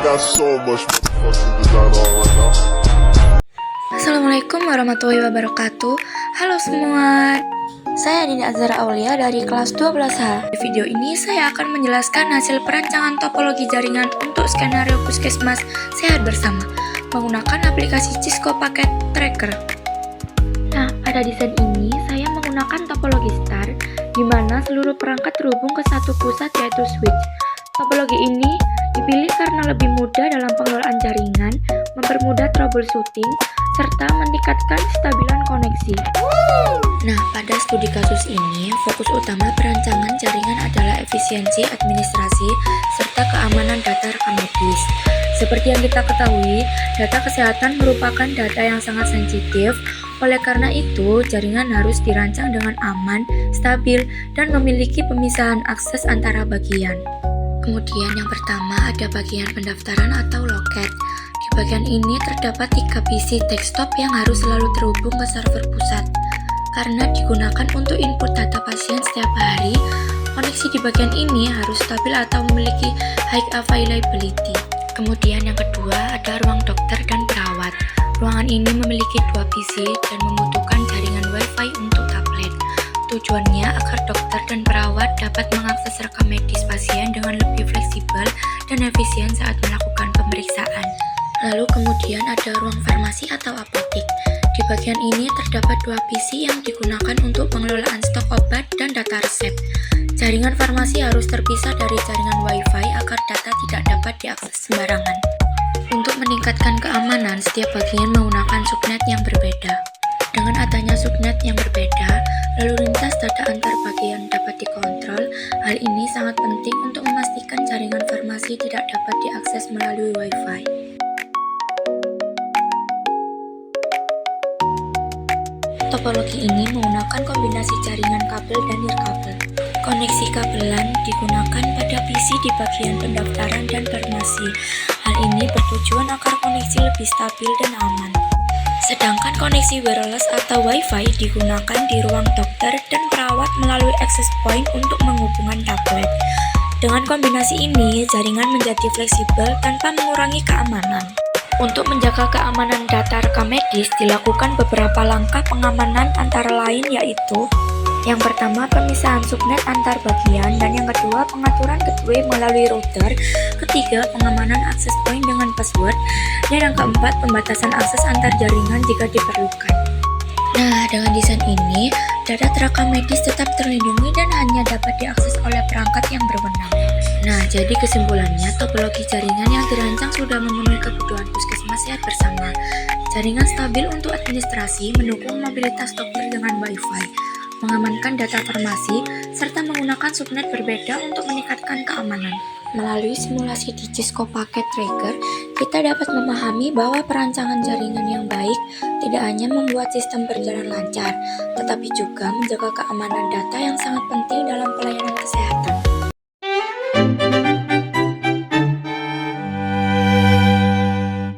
got so much fucking design on right now. Assalamualaikum warahmatullahi wabarakatuh. Halo semua, saya Dina Azhara Aulia dari kelas 12H. Di video ini saya akan menjelaskan hasil perancangan topologi jaringan untuk skenario puskesmas sehat bersama menggunakan aplikasi Cisco Packet Tracker. Nah, pada desain ini saya menggunakan topologi star, di mana seluruh perangkat terhubung ke satu pusat yaitu switch. Topologi ini dipilih karena lebih mudah dalam pengelolaan jaringan, mempermudah troubleshooting, serta meningkatkan kestabilan koneksi. Nah, pada studi kasus ini, fokus utama perancangan jaringan adalah efisiensi administrasi serta keamanan data rekam medis. Seperti yang kita ketahui, data kesehatan merupakan data yang sangat sensitif. Oleh karena itu, jaringan harus dirancang dengan aman, stabil, dan memiliki pemisahan akses antara bagian. Kemudian yang pertama ada bagian pendaftaran atau loket. Di bagian ini terdapat 3 PC desktop yang harus selalu terhubung ke server pusat. Karena digunakan untuk input data pasien setiap hari, koneksi di bagian ini harus stabil atau memiliki high availability. Kemudian yang kedua ada ruang dokter dan perawat. Ruangan ini memiliki 2 PC dan membutuhkan jaringan Wi-Fi untuk tablet. Tujuannya agar dokter dan perawat dapat mengakses rekam medis pasien dengan lebih fleksibel dan efisien saat melakukan pemeriksaan. Lalu kemudian ada ruang farmasi atau apotek. Di bagian ini terdapat 2 PC yang digunakan untuk pengelolaan stok obat dan data resep. Jaringan farmasi harus terpisah dari jaringan Wi-Fi agar data tidak dapat diakses sembarangan. Untuk meningkatkan keamanan, setiap bagian menggunakan subnet yang berbeda. Dengan adanya subnet yang berbeda, lalu lintas data antar bagian dapat dikontrol. Hal ini sangat penting untuk memastikan jaringan farmasi tidak dapat diakses melalui Wi-Fi. Topologi ini menggunakan kombinasi jaringan kabel dan nirkabel. Koneksi kabelan digunakan pada PC di bagian pendaftaran dan farmasi. Hal ini bertujuan agar koneksi lebih stabil dan aman. Sedangkan koneksi wireless atau Wi-Fi digunakan di ruang dokter dan perawat melalui access point untuk menghubungkan tablet. Dengan kombinasi ini, jaringan menjadi fleksibel tanpa mengurangi keamanan. Untuk menjaga keamanan data rekam medis, dilakukan beberapa langkah pengamanan antara lain yaitu yang pertama, pemisahan subnet antar bagian, dan yang kedua, pengaturan gateway melalui router, ketiga, pengamanan access point dengan password, dan yang keempat, pembatasan akses antar jaringan jika diperlukan. Nah, dengan desain ini, data terekam medis tetap terlindungi dan hanya dapat diakses oleh perangkat yang berwenang. Nah, jadi kesimpulannya, topologi jaringan yang dirancang sudah memenuhi kebutuhan puskesmas sehat bersama. Jaringan stabil untuk administrasi, mendukung mobilitas dokter dengan Wi-Fi, mengamankan data farmasi, serta menggunakan subnet berbeda untuk meningkatkan keamanan. Melalui simulasi di Cisco Packet Tracker, kita dapat memahami bahwa perancangan jaringan yang baik tidak hanya membuat sistem berjalan lancar, tetapi juga menjaga keamanan data yang sangat penting dalam pelayanan kesehatan.